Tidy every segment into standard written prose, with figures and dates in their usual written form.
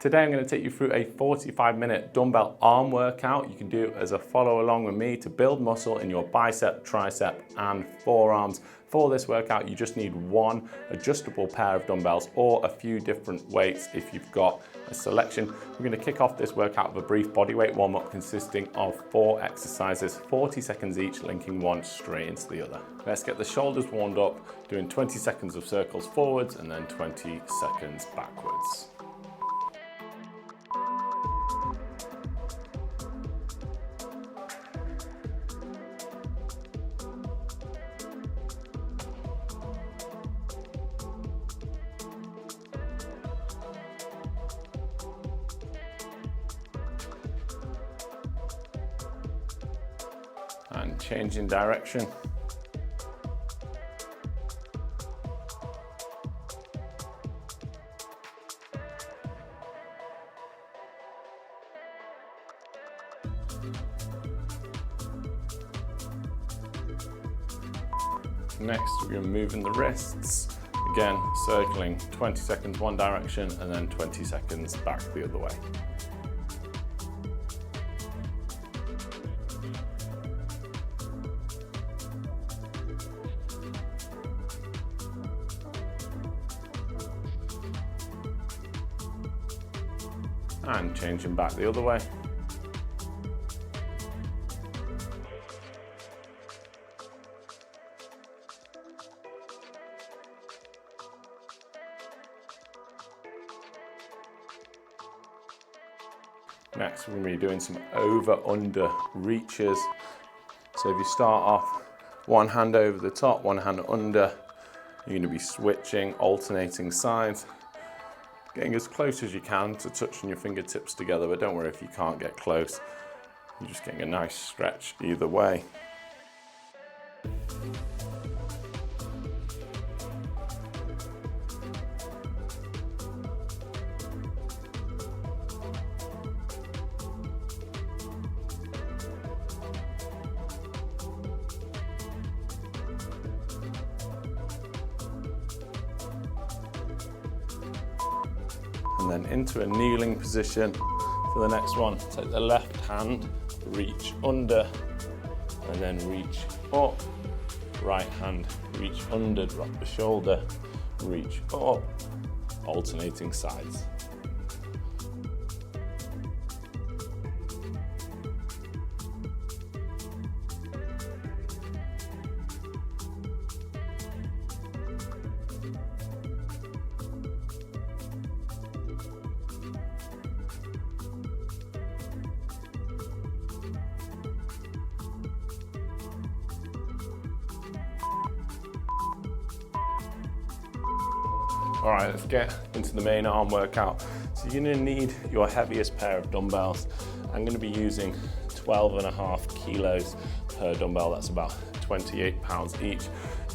Today I'm going to take you through a 45-minute dumbbell arm workout. You can do it as a follow along with me to build muscle in your bicep, tricep and forearms. For this workout you just need one adjustable pair of dumbbells or a few different weights if you've got a selection. We're going to kick off this workout with a brief bodyweight warm-up consisting of 4 exercises, 40 seconds each, linking one straight into the other. Let's get the shoulders warmed up, doing 20 seconds of circles forwards and then 20 seconds backwards. And changing direction. Next, we're going to move in the wrists. Again, circling 20 seconds one direction and then 20 seconds back the other way. And changing back the other way. Next, we're going to be doing some over-under reaches. So if you start off one hand over the top, one hand under, you're going to be switching, alternating sides. Getting as close as you can to touching your fingertips together, but don't worry if you can't get close. You're just getting a nice stretch either way. And then into a kneeling position for the next one. Take the left hand, reach under, and then reach up. Right hand, reach under, drop the shoulder, reach up, alternating sides. All right, let's get into the main arm workout. So you're gonna need your heaviest pair of dumbbells. I'm gonna be using 12.5 kilos per dumbbell. That's about 28 pounds each.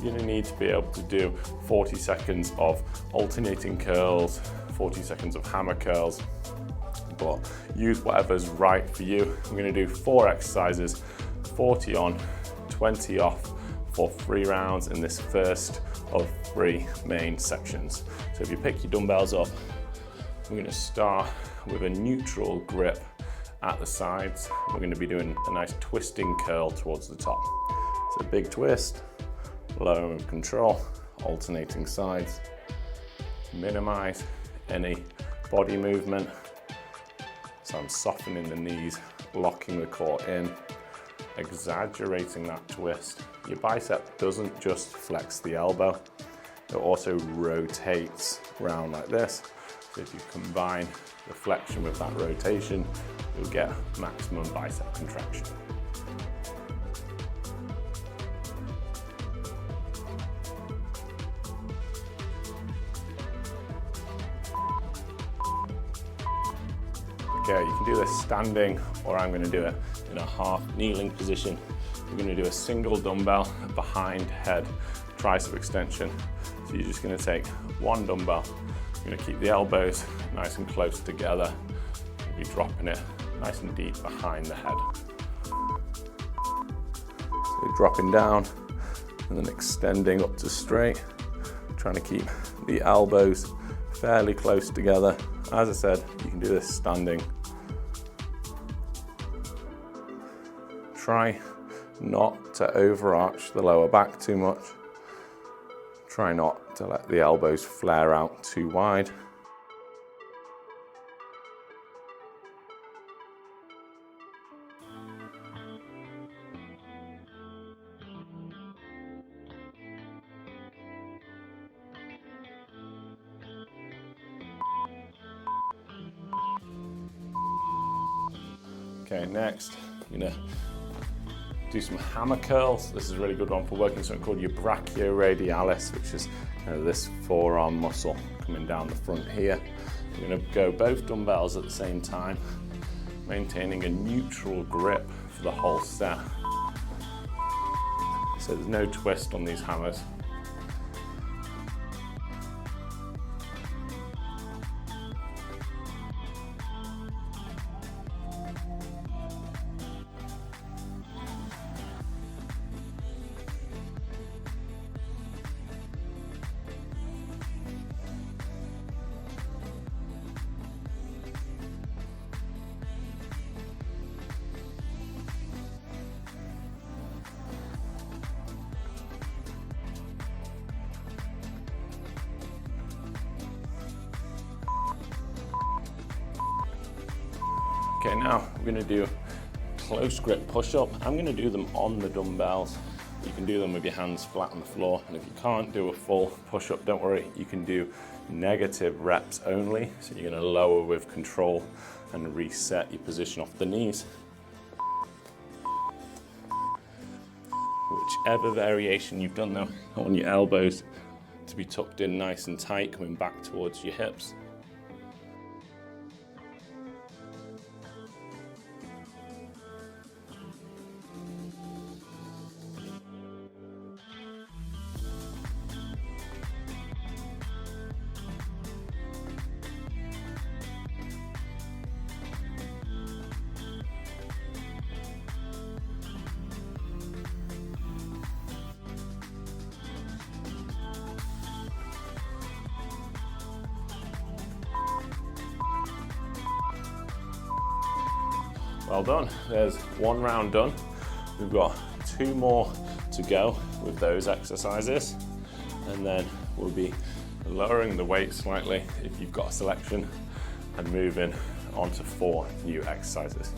You're gonna need to be able to do 40 seconds of alternating curls, 40 seconds of hammer curls, but use whatever's right for you. I'm gonna do 4 exercises, 40 on, 20 off for 3 rounds in this first of 3 main sections. So if you pick your dumbbells up, we're going to start with a neutral grip at the sides. We're going to be doing a nice twisting curl towards the top. So big twist, low with control, alternating sides. Minimize any body movement. So I'm softening the knees, locking the core in, exaggerating that twist. Your bicep doesn't just flex the elbow, it also rotates around like this. So if you combine the flexion with that rotation, you'll get maximum bicep contraction. Okay, you can do this standing, or I'm going to do it in a half kneeling position. We're going to do a single dumbbell behind head tricep extension. So you're just going to take one dumbbell. You're going to keep the elbows nice and close together. You'll be dropping it nice and deep behind the head. So dropping down and then extending up to straight. Trying to keep the elbows fairly close together As I said, you can do this standing. Try not to overarch the lower back too much. Try not to let the elbows flare out too wide. Okay, next, I'm gonna do some hammer curls. This is a really good one for working something called your brachioradialis, which is kind of this forearm muscle coming down the front here. You're gonna go both dumbbells at the same time, maintaining a neutral grip for the whole set. So there's no twist on these hammers. Okay, now we're gonna do close grip push-up. I'm gonna do them on the dumbbells. You can do them with your hands flat on the floor. And if you can't do a full push-up, don't worry, you can do negative reps only. So you're gonna lower with control and reset your position off the knees. Whichever variation you've done though, I want your elbows to be tucked in nice and tight, coming back towards your hips. Well done, there's one round done. We've got 2 more to go with those exercises, and then we'll be lowering the weight slightly if you've got a selection and moving on to 4 new exercises.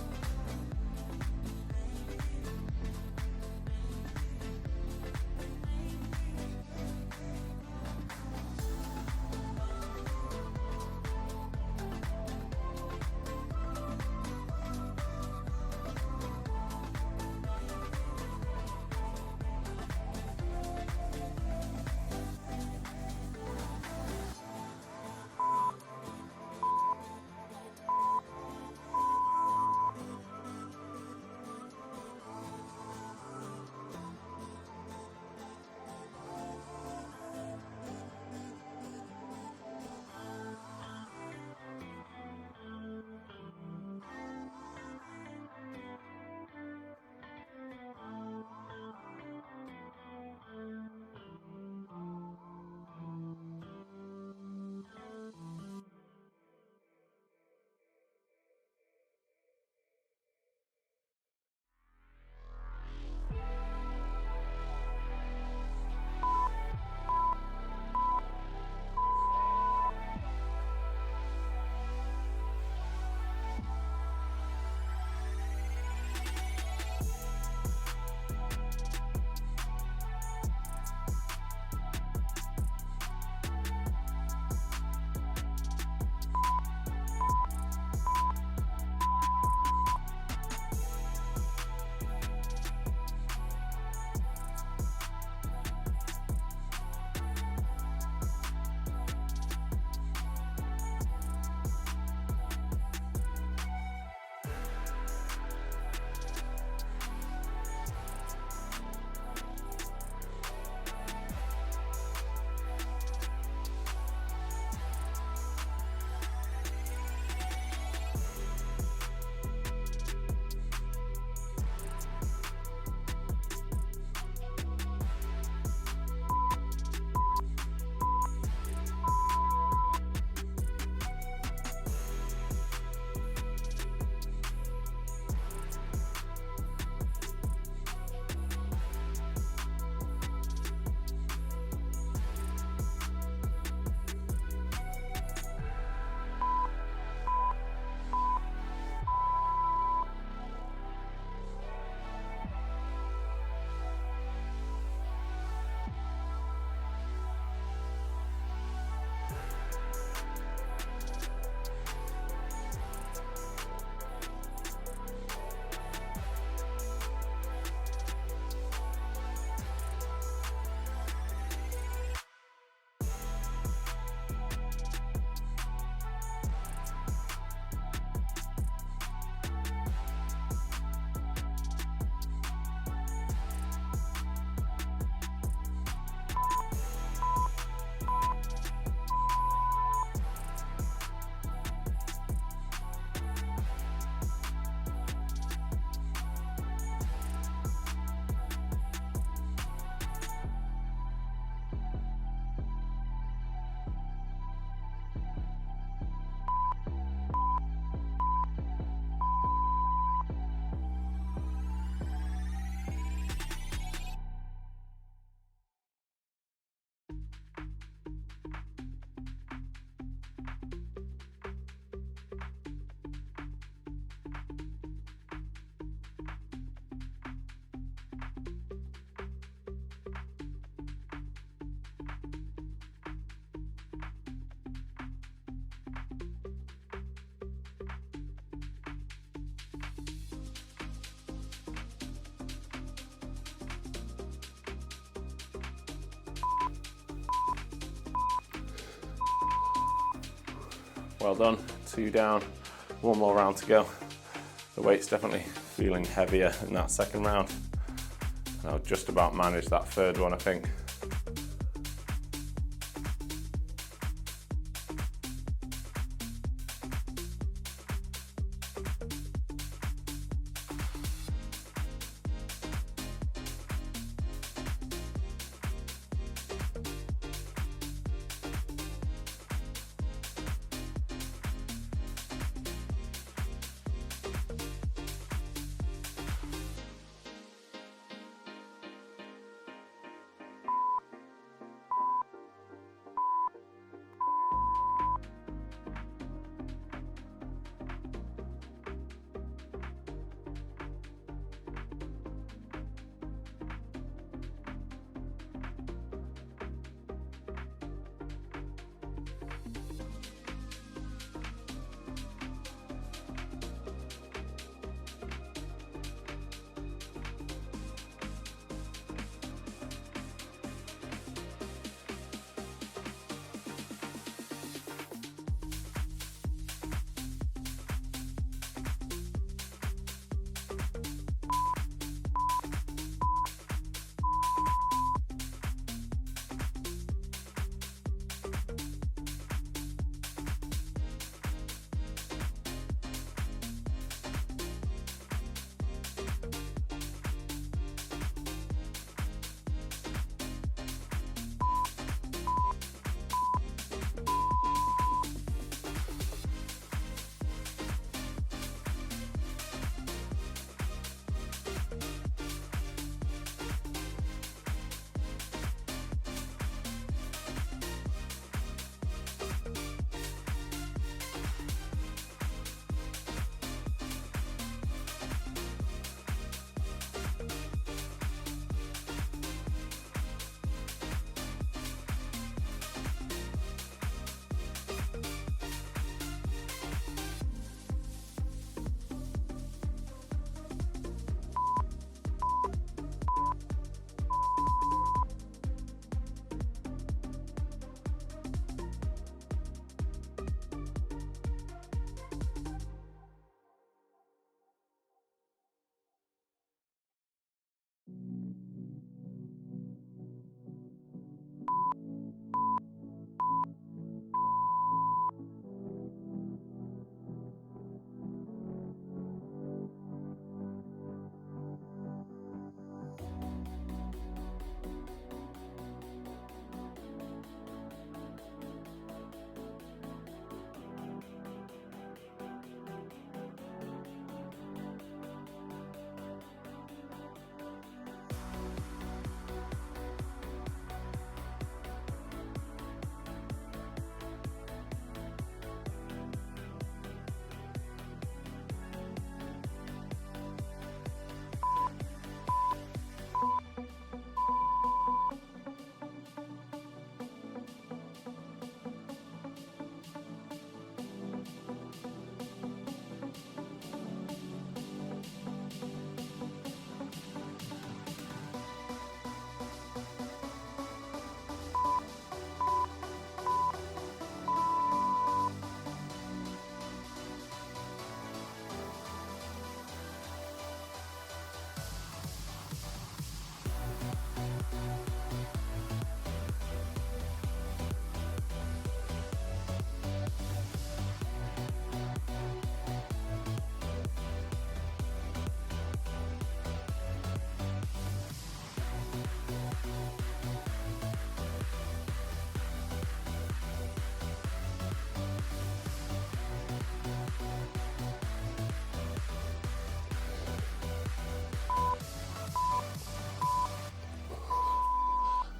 Well done, 2 down, 1 more round to go. The weight's definitely feeling heavier in that second round. And I'll just about manage that third one, I think.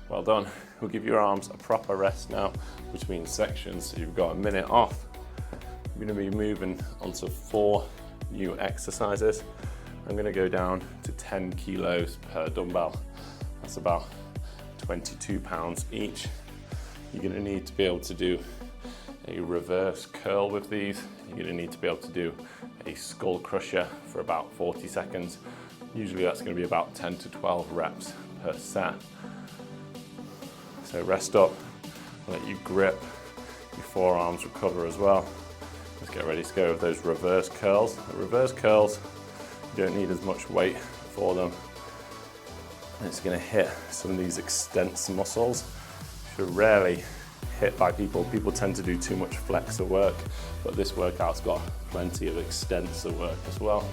Well done. We'll give your arms a proper rest now between sections, so you've got a minute off. We're going to be moving onto 4 new exercises. I'm going to go down to 10 kilos per dumbbell. That's about 22 pounds each. You're going to need to be able to do a reverse curl with these. You're going to need to be able to do a skull crusher for about 40 seconds. Usually that's going to be about 10 to 12 reps per set. So rest up, let you grip, your forearms recover as well. Let's get ready to go with those reverse curls. The reverse curls, you don't need as much weight for them. And it's going to hit some of these extensor muscles, which are rarely hit by people. People tend to do too much flexor work, but this workout's got plenty of extensor work as well.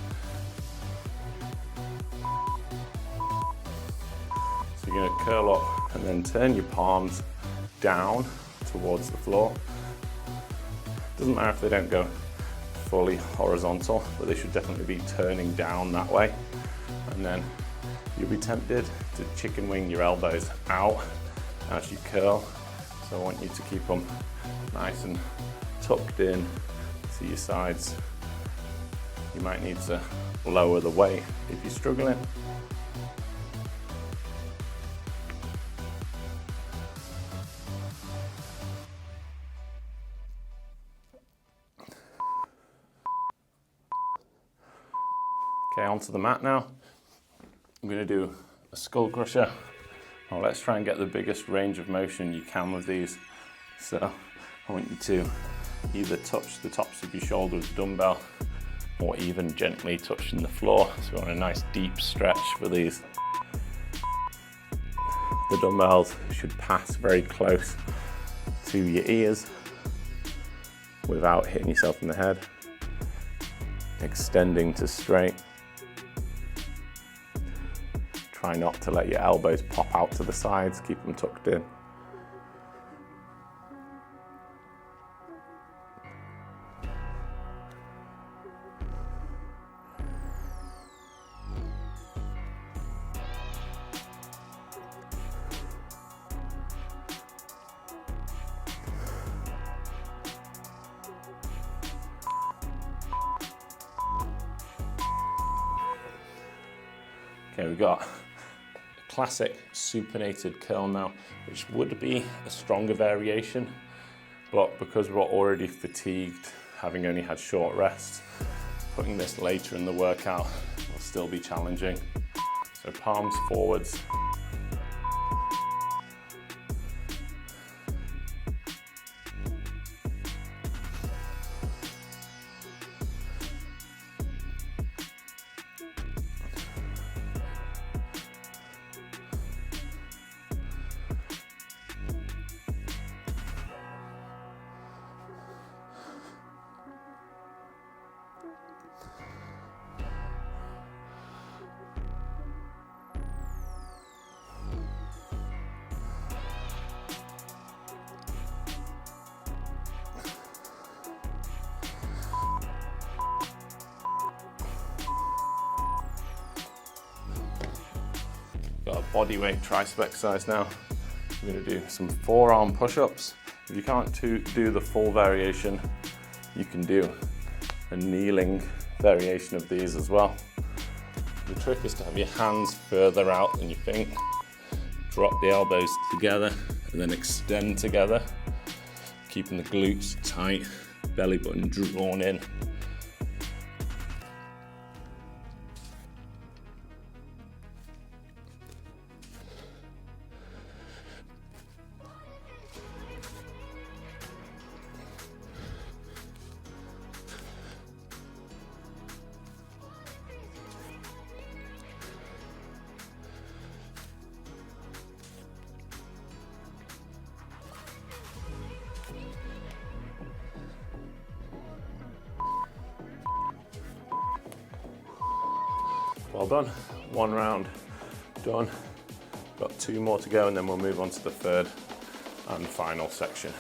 So you're going to curl up and then turn your palms down towards the floor. Doesn't matter if they don't go fully horizontal, but they should definitely be turning down that way. And then you'll be tempted to chicken wing your elbows out as you curl. So I want you to keep them nice and tucked in to your sides. You might need to lower the weight if you're struggling. Okay, onto the mat now. I'm going to do a skull crusher. Now let's try and get the biggest range of motion you can with these. So I want you to either touch the tops of your shoulders with the dumbbell or even gently touching the floor. So we want a nice deep stretch for these. The dumbbells should pass very close to your ears without hitting yourself in the head. Extending to straight. Try not to let your elbows pop out to the sides, keep them tucked in. Okay, we've got classic supinated curl now, which would be a stronger variation, but because we're already fatigued, having only had short rests, putting this later in the workout will still be challenging. So palms forwards. Got a bodyweight tricep exercise now. I'm going to do some forearm push-ups. If you can't do the full variation, you can do a kneeling variation of these as well. The trick is to have your hands further out than you think. Drop the elbows together and then extend together, keeping the glutes tight, belly button drawn in. Well done. One round done. Got two more to go and then we'll move on to the third and final section.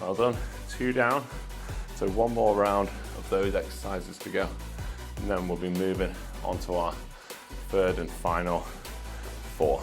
Well done, 2 down. So 1 more round of those exercises to go. And then we'll be moving on to our 3rd and final 4.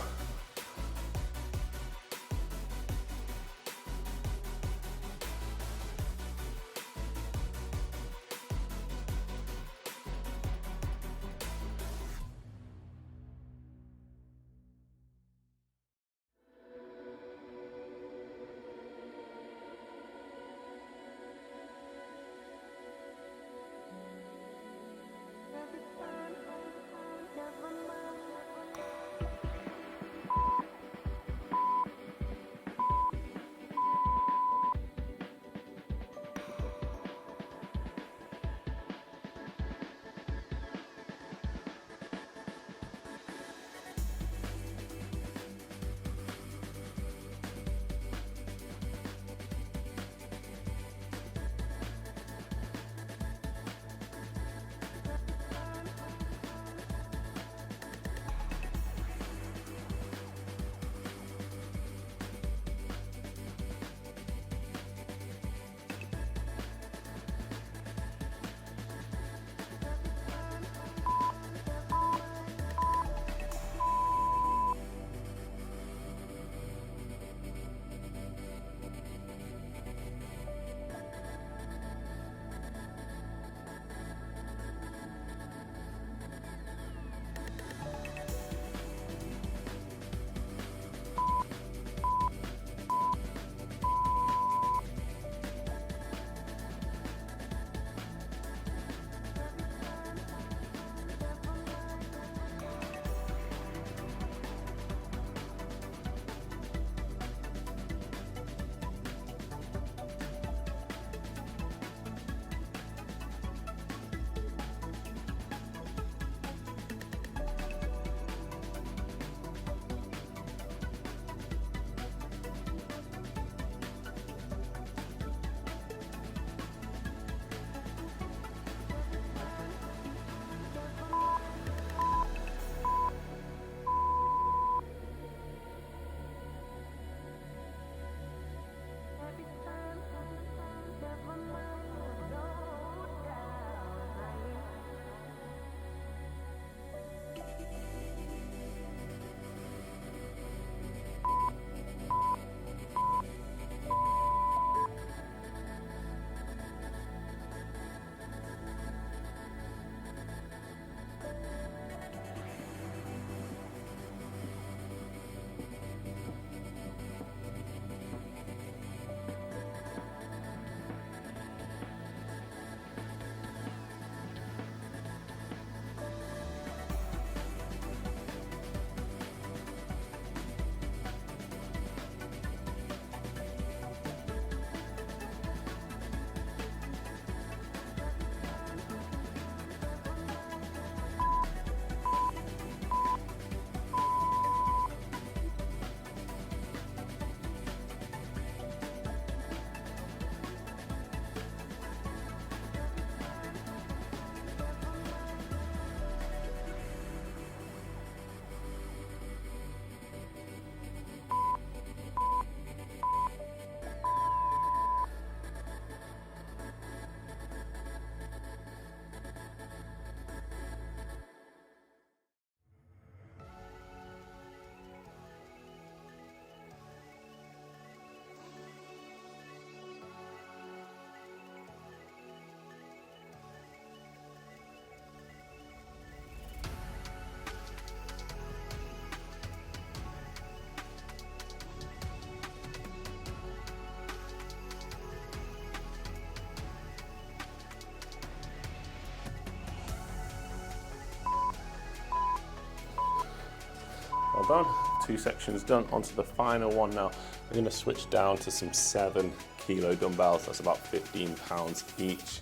Well done, 2 sections done. Onto the final one now. I'm going to switch down to some 7 kilo dumbbells. That's about 15 pounds each.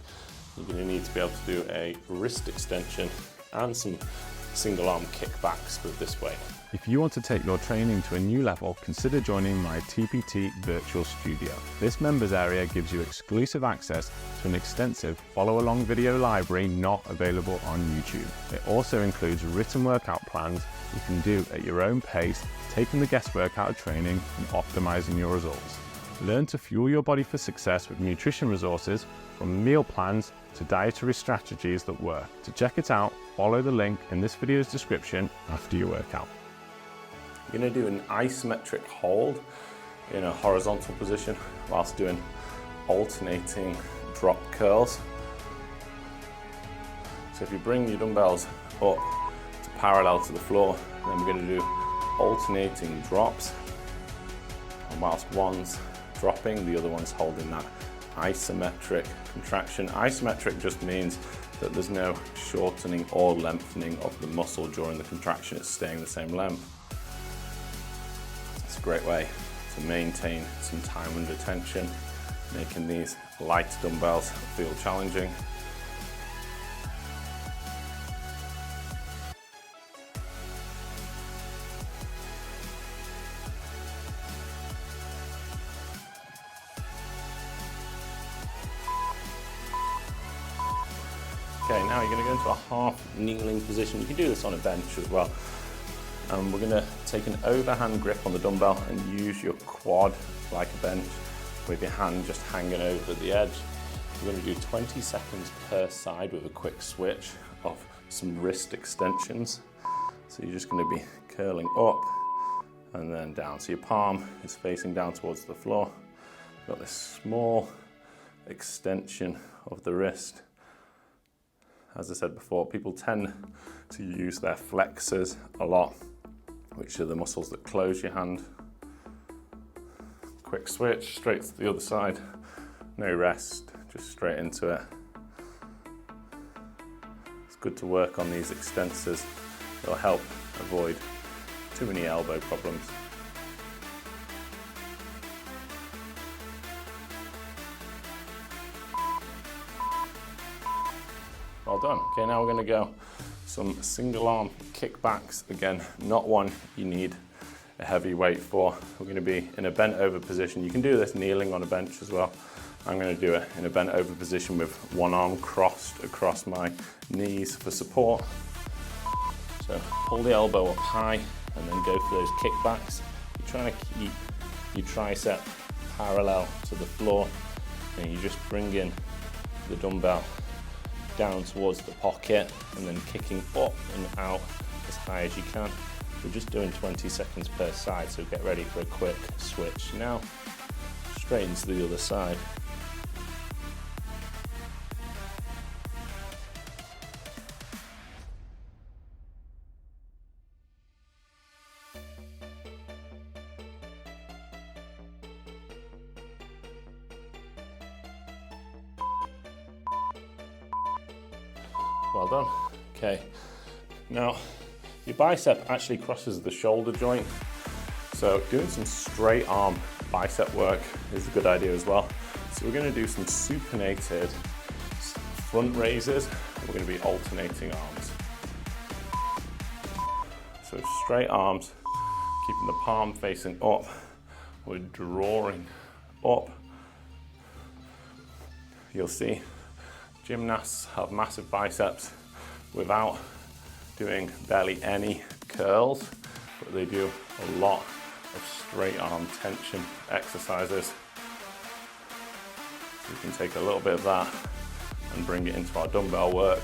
You're going to need to be able to do a wrist extension and some single arm kickbacks with this weight. If you want to take your training to a new level, consider joining my TPT Virtual Studio. This members area gives you exclusive access to an extensive follow-along video library not available on YouTube. It also includes written workout plans you can do at your own pace, taking the guesswork out of training and optimizing your results. Learn to fuel your body for success with nutrition resources, from meal plans to dietary strategies that work. To check it out, follow the link in this video's description after your workout. You're going to do an isometric hold in a horizontal position whilst doing alternating drop curls. So if you bring your dumbbells up to parallel to the floor, then we're going to do alternating drops, and whilst one's dropping, the other one's holding that isometric contraction. Isometric just means that there's no shortening or lengthening of the muscle during the contraction, it's staying the same length. It's a great way to maintain some time under tension, making these light dumbbells feel challenging. Okay, now you're going to go into a half kneeling position. You can do this on a bench as well. We're going to take an overhand grip on the dumbbell and use your quad like a bench with your hand just hanging over the edge. We're going to do 20 seconds per side with a quick switch of some wrist extensions. So you're just going to be curling up and then down. So your palm is facing down towards the floor. You've got this small extension of the wrist. As I said before, people tend to use their flexors a lot, which are the muscles that close your hand. Quick switch, straight to the other side. No rest, just straight into it. It's good to work on these extensors. It'll help avoid too many elbow problems. Well done. Okay, now we're going to go some single arm kickbacks. Again, not one you need a heavy weight for. We're going to be in a bent over position. You can do this kneeling on a bench as well. I'm going to do it in a bent over position with one arm crossed across my knees for support. So pull the elbow up high and then go for those kickbacks. You're trying to keep your tricep parallel to the floor, and you just bring in the dumbbell down towards the pocket and then kicking up and out as high as you can. We're just doing 20 seconds per side, so get ready for a quick switch. Now, straight into the other side. Well done. Okay, now your bicep actually crosses the shoulder joint, so doing some straight arm bicep work is a good idea as well. So we're going to do some supinated front raises. We're going to be alternating arms. So straight arms, keeping the palm facing up. We're drawing up. You'll see gymnasts have massive biceps without doing barely any curls, but they do a lot of straight arm tension exercises. So we can take a little bit of that and bring it into our dumbbell work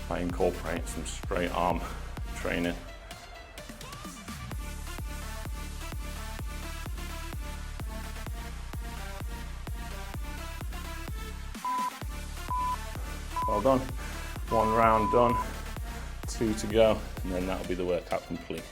by incorporating some straight arm training. Well done. One round done, 2 to go, and then that'll be the workout complete.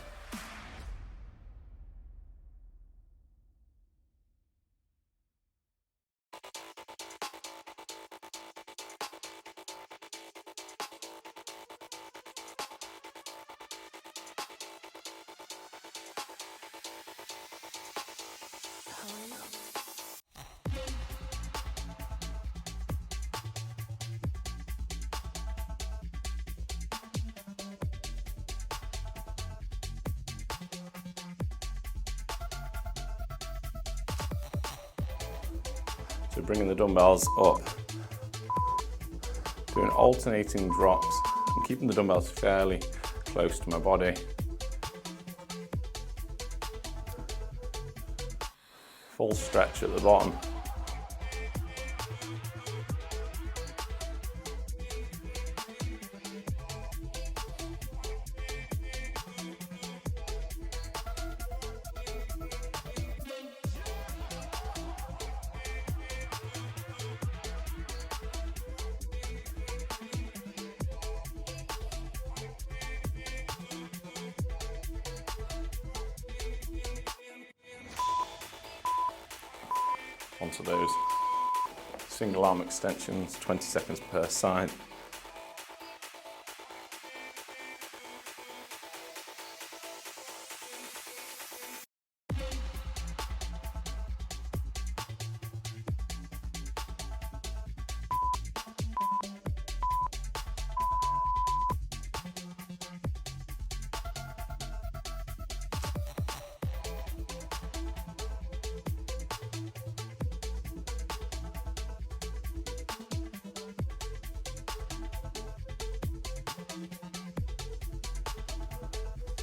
So bringing the dumbbells up, doing alternating drops and keeping the dumbbells fairly close to my body. full stretch at the bottom. Onto those single arm extensions, 20 seconds per side.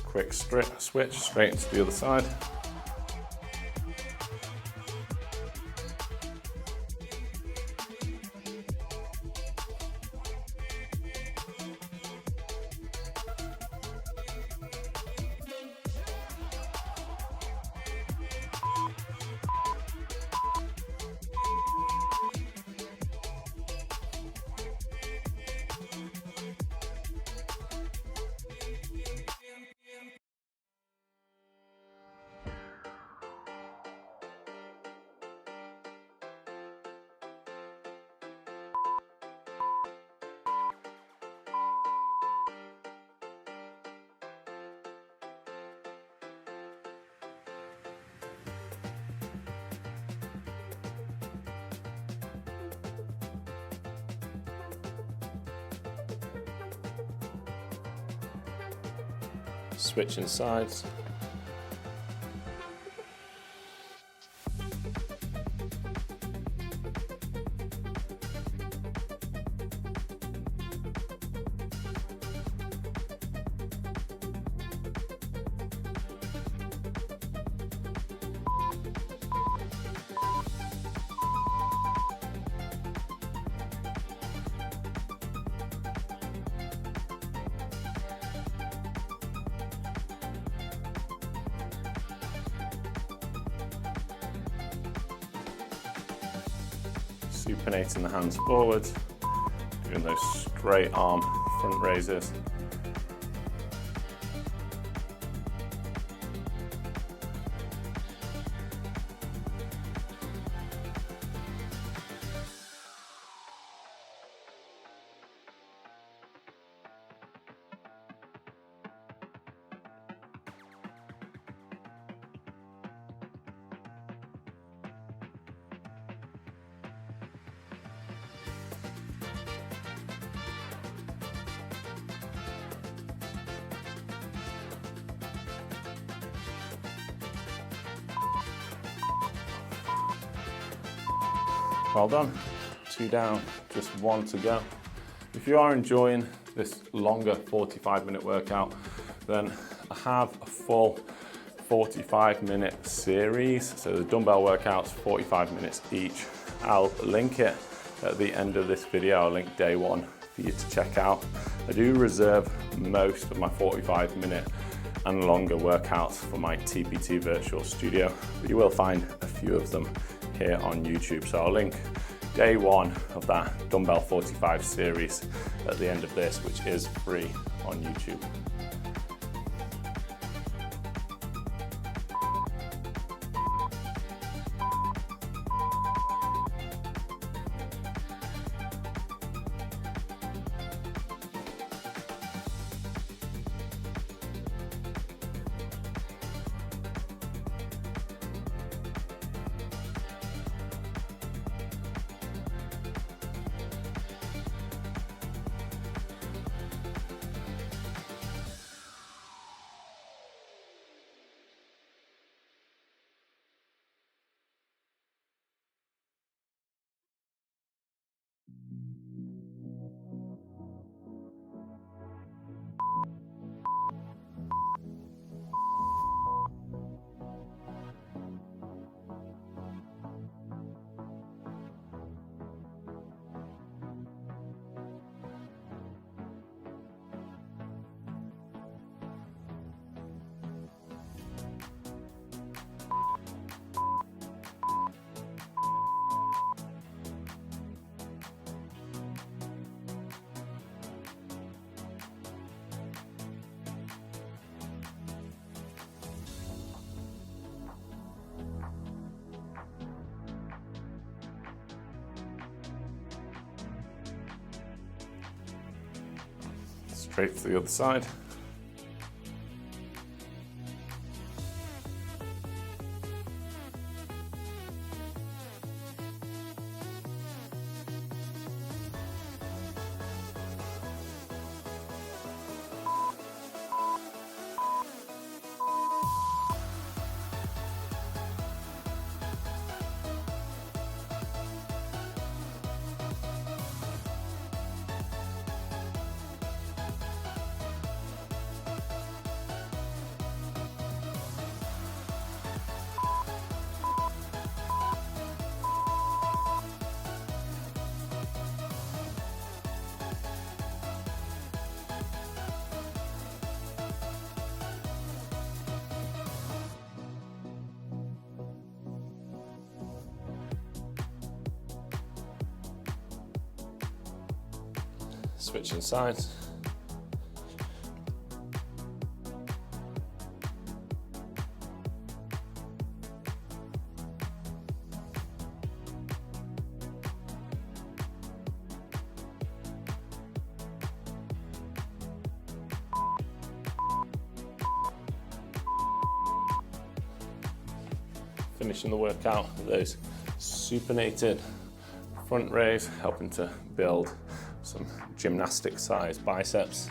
Quick switch straight into the other side. Switching sides. Supinating the hands forward, doing those straight arm front raises. Well done, 2 down, just 1 to go. If you are enjoying this longer 45-minute workout, then I have a full 45-minute series. So the dumbbell workouts, 45 minutes each. I'll link it at the end of this video. I'll link day 1 for you to check out. I do reserve most of my 45-minute and longer workouts for my TPT virtual studio, but you will find a few of them here on YouTube. So I'll link day 1 of that dumbbell 45 series at the end of this, which is free on YouTube. Straight to the other side. Switching sides. Finishing the workout with those supinated front raise, helping to build some gymnastic size biceps.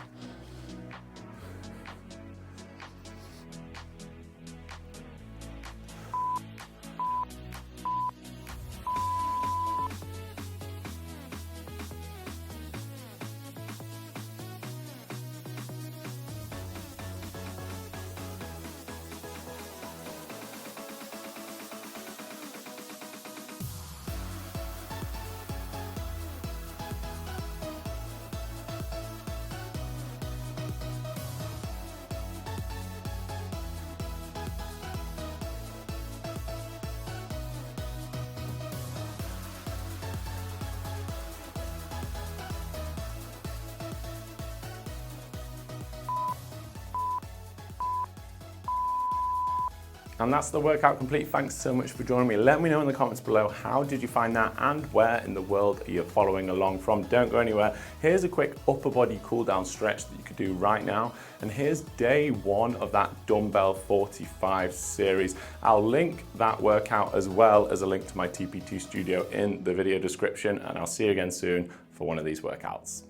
And that's the workout complete. Thanks so much for joining me. Let me know in the comments below, how did you find that and where in the world are you following along from? Don't go anywhere. Here's a quick upper body cool down stretch that you could do right now. And here's day one of that dumbbell 45 series. I'll link that workout as well as a link to my TP2 studio in the video description, and I'll see you again soon for one of these workouts.